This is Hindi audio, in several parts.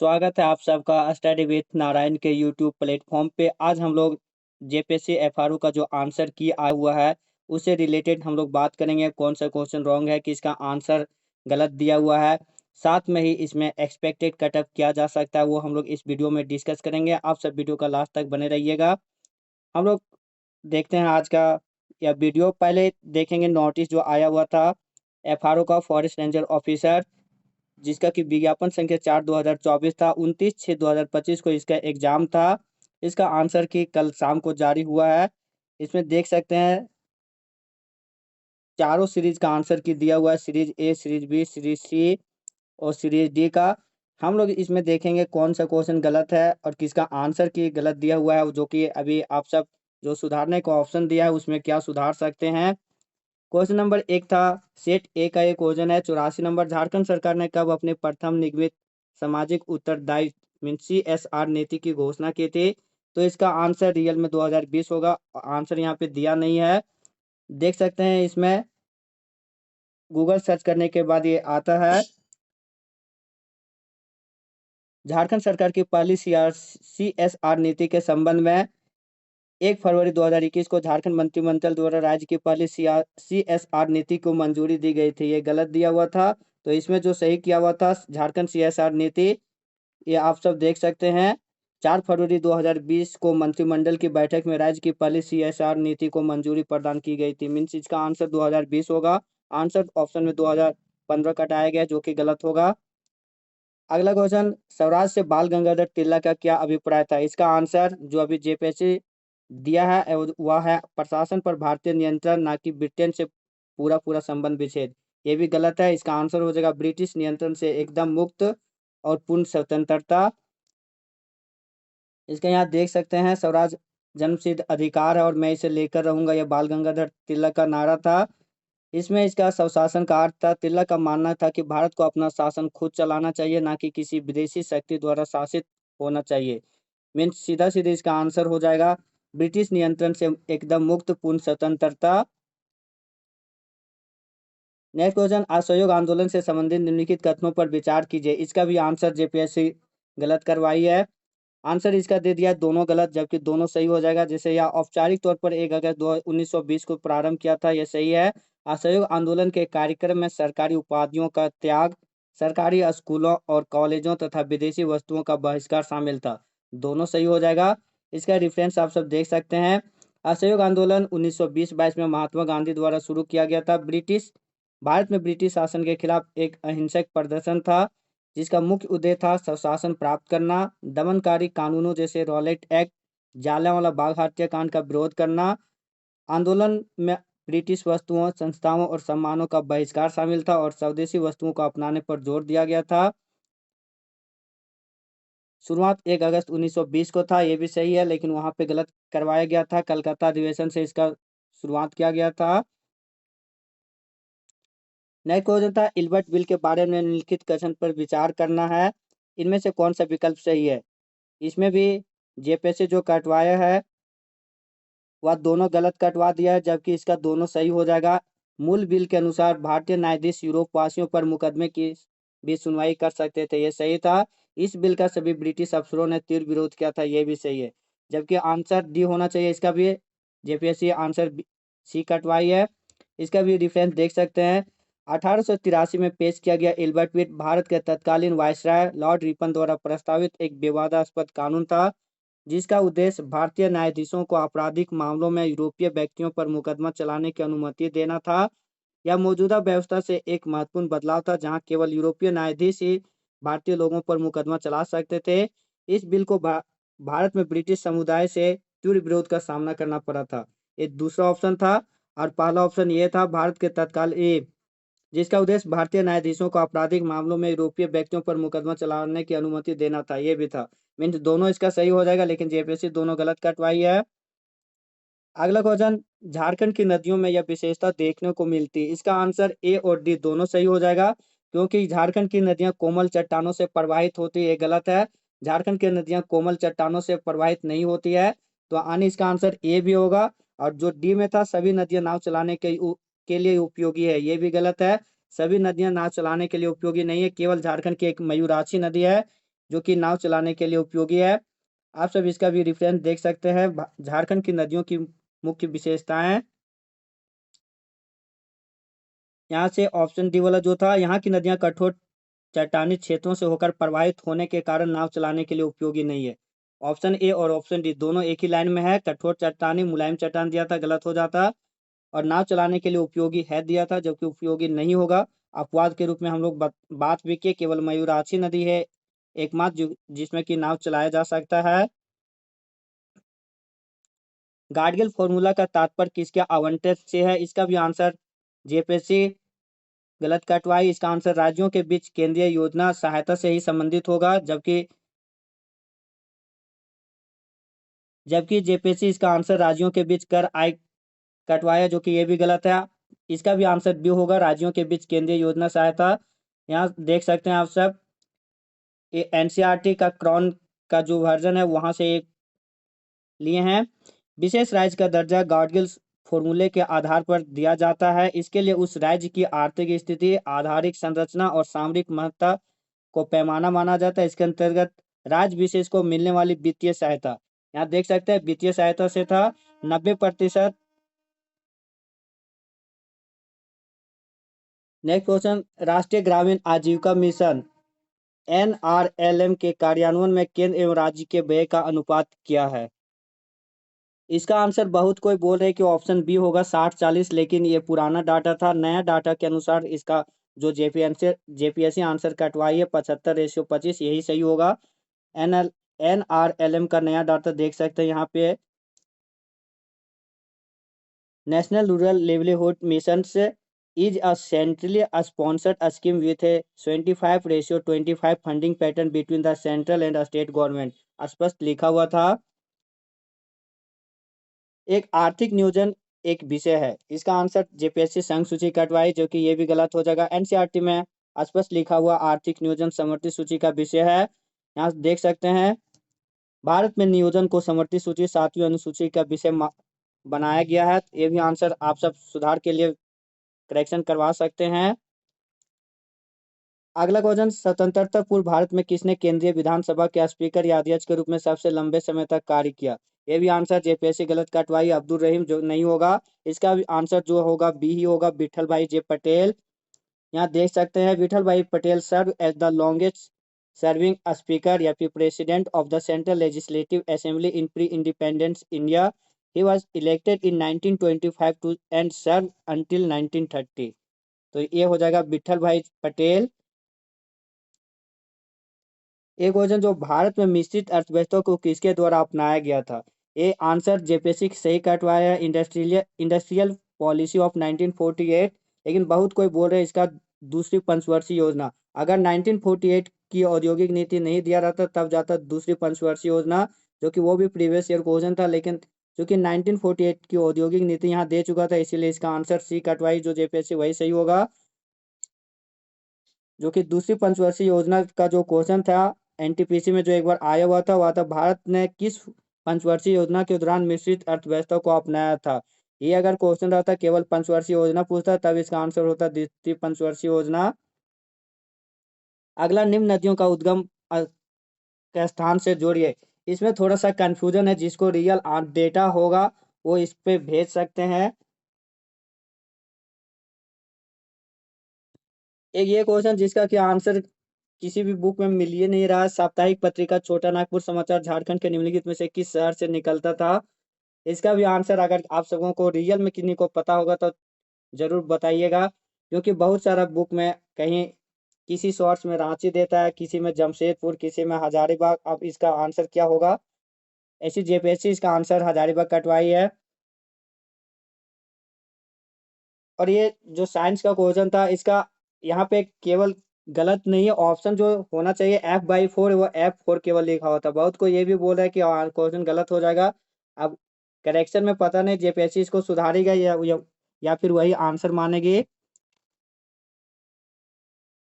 स्वागत है आप सबका स्टडी विथ नारायण के यूट्यूब प्लेटफॉर्म पे। आज हम लोग जेपीएससी एफआरयू का जो आंसर की आया हुआ है उससे रिलेटेड हम लोग बात करेंगे। कौन सा क्वेश्चन रॉन्ग है, किसका आंसर गलत दिया हुआ है, साथ में ही इसमें एक्सपेक्टेड कटअप किया जा सकता है वो हम लोग इस वीडियो में डिस्कस करेंगे। आप सब वीडियो का लास्ट तक बने रहिएगा। हम लोग देखते हैं आज का यह वीडियो। पहले देखेंगे नोटिस जो आया हुआ था एफआरयू का फॉरेस्ट रेंजर ऑफिसर, जिसका कि विज्ञापन संख्या 4/2024 था। 29/6/2025 को इसका एग्जाम था। इसका आंसर की कल शाम को जारी हुआ है। इसमें देख सकते हैं चारों सीरीज का आंसर की दिया हुआ है, series A, series B, series C और सीरीज डी का। हम लोग इसमें देखेंगे कौन सा क्वेश्चन गलत है और किसका आंसर की गलत दिया हुआ है, जो कि अभी आप सब जो सुधारने का ऑप्शन दिया है उसमें क्या सुधार सकते हैं। क्वेश्चन नंबर 1 था, सेट ए का एक क्वेश्चन है। 84 नंबर, झारखंड सरकार ने कब अपने प्रथम निगमित सामाजिक उत्तरदायित्व मीन CSR नीति की घोषणा की थी? तो इसका आंसर रियल में 2020 होगा। आंसर यहाँ पे दिया नहीं है, देख सकते हैं इसमें गूगल सर्च करने के बाद ये आता है। झारखंड सरकार की पहली CSR नीति के संबंध में 1 फरवरी 2021 को झारखंड मंत्रिमंडल द्वारा राज्य की पहली CSR नीति को मंजूरी दी गई थी। ये गलत दिया हुआ था, तो इसमें जो सही किया हुआ था झारखंड CSR नीति, ये आप सब देख सकते हैं। 4 फरवरी 2020 को मंत्रिमंडल की बैठक में राज्य की पहली CSR नीति को मंजूरी प्रदान की गई थी। मीन्स इसका आंसर 2020 होगा। आंसर ऑप्शन में 2015 कटाया गया, जो कि गलत होगा। अगला क्वेश्चन, स्वराज से बाल गंगाधर तिलक का क्या अभिप्राय था? इसका आंसर जो अभी जेपीएससी दिया है वह है प्रशासन पर भारतीय नियंत्रण, ना कि ब्रिटेन से पूरा पूरा संबंध विच्छेद। ये भी गलत है। इसका आंसर हो जाएगा ब्रिटिश नियंत्रण से एकदम मुक्त और पूर्ण स्वतंत्रता। इसका यहाँ देख सकते हैं स्वराज जन्मसिद्ध अधिकार है और मैं इसे लेकर रहूंगा, यह बाल गंगाधर तिलक का नारा था। इसमें इसका स्वशासन का अर्थ था। तिलक का मानना था कि भारत को अपना शासन खुद चलाना चाहिए, ना कि किसी विदेशी शक्ति द्वारा शासित होना चाहिए। मीन्स सीधा सीधा इसका आंसर हो जाएगा ब्रिटिश नियंत्रण से एकदम मुक्त पूर्ण स्वतंत्रता। नेक्स्ट क्वेश्चन, असहयोग आंदोलन से संबंधित निम्नलिखित कथनों पर विचार कीजिए। इसका भी आंसर जेपीएससी गलत करवाई है। आंसर इसका दे दिया दोनों गलत, जबकि दोनों सही हो जाएगा। जैसे यह औपचारिक तौर पर 1 अगस्त 1920 को प्रारंभ किया था, यह सही है। असहयोग आंदोलन के कार्यक्रम में सरकारी उपाधियों का त्याग, सरकारी स्कूलों और कॉलेजों तथा विदेशी वस्तुओं का बहिष्कार शामिल था, दोनों सही हो जाएगा। इसका रेफरेंस आप सब देख सकते हैं। असहयोग आंदोलन 1920-22 में महात्मा गांधी द्वारा शुरू किया गया था। भारत में ब्रिटिश शासन के खिलाफ एक अहिंसक प्रदर्शन था, जिसका मुख्य उद्देश्य था स्वशासन प्राप्त करना, दमनकारी कानूनों जैसे रॉलेट एक्ट, जलियांवाला बाग हत्याकांड का विरोध करना। आंदोलन में ब्रिटिश वस्तुओं, संस्थाओं और सम्मानों का बहिष्कार शामिल था और स्वदेशी वस्तुओं को अपनाने पर जोर दिया गया था। शुरुआत 1 अगस्त 1920 को था, ये भी सही है, लेकिन वहां पे गलत करवाया गया था। कलकत्ता अधिवेशन से इसका शुरुआत किया गया था। नेक्स्ट क्वेश्चन था, इल्बर्ट बिल के बारे में निम्नलिखित कथन पर विचार करना है। इनमें से कौन सा विकल्प सही है? इसमें भी जेपीएससी जो कटवाया है वह दोनों गलत कटवा दिया है, जबकि इसका दोनों सही हो जाएगा। मूल बिल के अनुसार भारतीय न्यायाधीश यूरोपवासियों पर मुकदमे की भी सुनवाई कर सकते थे, ये सही था। इस बिल का सभी ब्रिटिश अफसरों ने तीव्र विरोध किया था, ये भी सही है। जबकि आंसर डी होना चाहिए, इसका भी जेपीएससी आंसर सी कटवाई है। इसका भी रेफरेंस देख सकते हैं। 1883 में पेश किया गया इल्बर्ट बिल भारत के तत्कालीन वायसराय लॉर्ड रिपन द्वारा प्रस्तावित एक विवादास्पद कानून था, जिसका उद्देश्य भारतीय न्यायाधीशों को आपराधिक मामलों में यूरोपीय व्यक्तियों पर मुकदमा चलाने की अनुमति देना था। यह मौजूदा व्यवस्था से एक महत्वपूर्ण बदलाव था, जहां केवल यूरोपीय न्यायाधीश ही भारतीय लोगों पर मुकदमा चला सकते थे। इस बिल को भारत में ब्रिटिश समुदाय से तीव्र विरोध का सामना करना पड़ा था। ये दूसरा ऑप्शन था और पहला ऑप्शन ये था भारत के तत्काल जिसका उद्देश्य भारतीय न्यायाधीशों को आपराधिक मामलों में यूरोपीय व्यक्तियों पर मुकदमा चलाने की अनुमति देना था, ये भी था। मीन्स दोनों इसका सही हो जाएगा, लेकिन जेपीएससी दोनों गलत कटवाई है। अगला क्वेश्चन, झारखंड की नदियों में यह विशेषता देखने को मिलती है। इसका आंसर ए और डी दोनों सही हो जाएगा, क्योंकि झारखंड की नदियां कोमल चट्टानों से प्रवाहित होती है, गलत है। झारखंड की नदियां कोमल चट्टानों से प्रवाहित नहीं होती है, तो आने इसका आंसर ए भी होगा। और जो डी में था सभी नदियां नाव चलाने के लिए उपयोगी है, ये भी गलत है। सभी नदियां नाव चलाने के लिए उपयोगी नहीं है, केवल झारखंड की एक मयूराक्षी नदी है जो कि नाव चलाने के लिए उपयोगी है। आप सब इसका भी रेफरेंस देख सकते हैं। झारखंड की नदियों की मुख्य विशेषताएं, यहाँ से ऑप्शन डी वाला जो था, यहाँ की नदियां कठोर चट्टानी क्षेत्रों से होकर प्रवाहित होने के कारण नाव चलाने के लिए उपयोगी नहीं है। ऑप्शन ए और ऑप्शन डी दोनों एक ही लाइन में है। कठोर चट्टानी मुलायम चट्टान दिया था, गलत हो जाता। और नाव चलाने के लिए उपयोगी है दिया था, जबकि उपयोगी नहीं होगा। अपवाद के रूप में हम लोग बात भी किए, केवल मयूराक्षी नदी है एकमात्र जिसमें कि नाव चलाया जा सकता है। गाडगिल फॉर्मूला का तात्पर्य किसके आवंटन से है? इसका भी आंसर जेपीएससी गलत कटवाई। इसका आंसर राज्यों के बीच केंद्रीय योजना सहायता से ही संबंधित होगा, जबकि जेपीएससी इसका आंसर राज्यों के बीच कर आय कटवाया, जो कि ये भी गलत है। इसका भी आंसर बी होगा, राज्यों के बीच केंद्रीय योजना सहायता। यहाँ देख सकते हैं आप सब, ये एनसीईआरटी का क्रॉन का जो वर्जन है वहां से लिए हैं। विशेष राज्य का दर्जा गाडगिल फॉर्मूले के आधार पर दिया जाता है। इसके लिए उस राज्य की आर्थिक स्थिति, आधारिक संरचना और सामरिक महत्ता को पैमाना माना जाता है। इसके अंतर्गत राज्य विशेष को मिलने वाली वित्तीय सहायता, यहाँ देख सकते हैं वित्तीय सहायता से था 90%। नेक्स्ट क्वेश्चन, राष्ट्रीय ग्रामीण आजीविका मिशन एनआरएलएम के कार्यान्वयन में केंद्र एवं राज्य के व्यय का अनुपात क्या है? इसका आंसर बहुत कोई बोल रहे कि ऑप्शन बी होगा 60-40, लेकिन ये पुराना डाटा था। नया डाटा के अनुसार इसका जो जेपीएससी आंसर कटवाई है 75:25 यही सही होगा। एनआरएलएम का नया डाटा देख सकते हैं यहाँ पे, national rural livelihood mission is a centrally sponsored scheme with a 75:25 funding pattern between the central and state government. स्पष्ट लिखा हुआ था। एक आर्थिक नियोजन एक विषय है, इसका आंसर जेपीएससी संघ सूची कटवाई, जो कि ये भी गलत हो जाएगा। एनसीईआरटी में स्पष्ट लिखा हुआ आर्थिक नियोजन समवर्ती सूची का विषय है। यहाँ देख सकते हैं भारत में नियोजन को समवर्ती सूची 7वीं अनुसूची का विषय बनाया गया है। ये भी आंसर आप सब सुधार के लिए करेक्शन करवा सकते हैं। अगला क्वेश्चन, स्वतंत्रता पूर्व भारत में किसने केंद्रीय विधानसभा के स्पीकर या अध्यक्ष के रूप में सबसे लंबे समय तक कार्य किया? ये भी आंसर जेपीएससी गलत कटवाई, अब्दुल रहीम, जो नहीं होगा। इसका भी आंसर जो होगा बी ही होगा, विठल भाई जे पटेल। यहाँ देख सकते हैं Vithal bhai Patel serve as the longest serving speaker या फिर president of the central legislative assembly in pre independence India. He was elected in 1925 to and serve until 1930। तो ये हो जाएगा विठल भाई पटेल। एक क्वेश्चन, जो भारत में मिश्रित अर्थव्यवस्था को किसके द्वारा अपनाया गया था? ये आंसर जेपीएससी सही कटवाया है, इंडस्ट्रियल पॉलिसी ऑफ 1948। लेकिन बहुत कोई बोल रहे हैं इसका दूसरी पंचवर्षीय योजना। अगर 1948 की औद्योगिक नीति नहीं दिया रहता तब जाता दूसरी पंचवर्षीय योजना, जो कि वो भी प्रीवियस ईयर क्वेश्चन था। लेकिन क्योंकि 1948 की औद्योगिक नीति यहाँ दे चुका था, इसीलिए इसका आंसर सी कटवाई, जो जेपीएससी वही सही होगा। जो कि दूसरी पंचवर्षीय योजना का जो क्वेश्चन था एनटीपीसी में जो एक बार आया हुआ था, वह था भारत ने किस पंचवर्षीय योजना के दौरान मिश्रित अर्थव्यवस्था को अपनाया था। ये अगर क्वेश्चन रहता केवल पंचवर्षीय योजना पूछता तब इसका आंसर होता द्वितीय पंचवर्षीय योजना। अगला, निम्न नदियों का उद्गम के स्थान से जोड़िए। इसमें थोड़ा सा कंफ्यूजन है, जिसको रियल डेटा होगा वो इस पे भेज सकते हैं। एक ये क्वेश्चन जिसका कि आंसर किसी भी बुक में मिल ही नहीं रहा, साप्ताहिक पत्रिका छोटा नागपुर समाचार झारखंड के निम्नलिखित में से किस शहर से निकलता था? इसका भी आंसर अगर आप सबों को रियल में किन्हीं को पता होगा तो जरूर बताइएगा, क्योंकि बहुत सारा बुक में कहीं किसी सोर्स में रांची देता है, किसी में जमशेदपुर, किसी में हजारीबाग। अब इसका आंसर क्या होगा? ऐसी जेपीएससी इसका आंसर हजारीबाग कटवाई है। और ये जो साइंस का क्वेश्चन था, इसका यहाँ पे केवल गलत नहीं है, ऑप्शन जो होना चाहिए F/4 वो F4 केवल लिखा होता है। बहुत को ये भी बोल रहा है कि क्वेश्चन गलत हो जाएगा। अब करेक्शन में पता नहीं जेपीएससी इसको सुधारेगा या फिर वही आंसर मानेगी।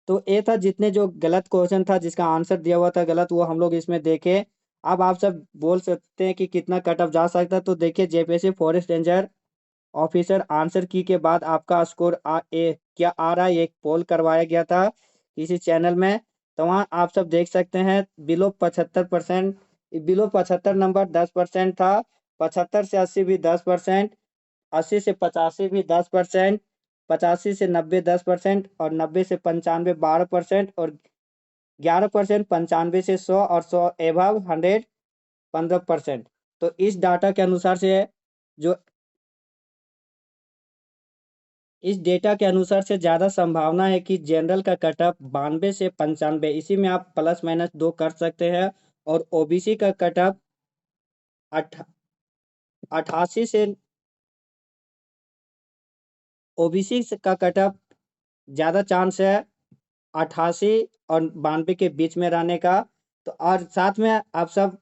तो ये था जितने जो गलत क्वेश्चन था जिसका आंसर दिया हुआ था गलत, वो हम लोग इसमें देखे। अब आप सब बोल सकते हैं कि कितना कट ऑफ जा सकता है। तो देखिए, JPSC forest ranger officer answer की के बाद आपका स्कोर क्या आ रहा है, एक पोल करवाया गया था किसी चैनल में। तो वहाँ आप सब देख सकते हैं बिलो 75%, बिलो 75 नंबर 10% था, 75 से 80 भी 10%, 80 से 85 भी 10%, 85 से 90 10% और 90 से 95 12% और 11% 95 से 100 और 100 एबव 100 15%। तो इस डाटा के अनुसार से जो इस डेटा के अनुसार से ज़्यादा संभावना है कि जनरल का कट ऑफ 92 से 95, इसी में आप प्लस माइनस 2 कर सकते हैं, और ओबीसी का कट ऑफ 88 से ओबीसी का कट ऑफ ज़्यादा चांस है 88 और 92 के बीच में रहने का। तो और साथ में आप सब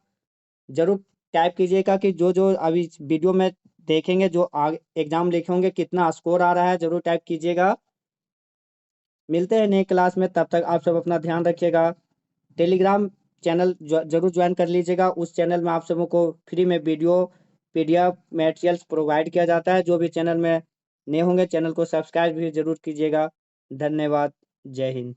जरूर टाइप कीजिएगा कि जो जो अभी इस वीडियो में देखेंगे, जो आगे एग्जाम लिखे होंगे, कितना स्कोर आ रहा है, जरूर टाइप कीजिएगा। मिलते हैं नई क्लास में, तब तक आप सब अपना ध्यान रखिएगा। टेलीग्राम चैनल जरूर ज्वाइन कर लीजिएगा, उस चैनल में आप सबों को फ्री में वीडियो पीडीएफ मटेरियल्स प्रोवाइड किया जाता है। जो भी चैनल में नए होंगे, चैनल को सब्सक्राइब भी जरूर कीजिएगा। धन्यवाद। जय हिंद।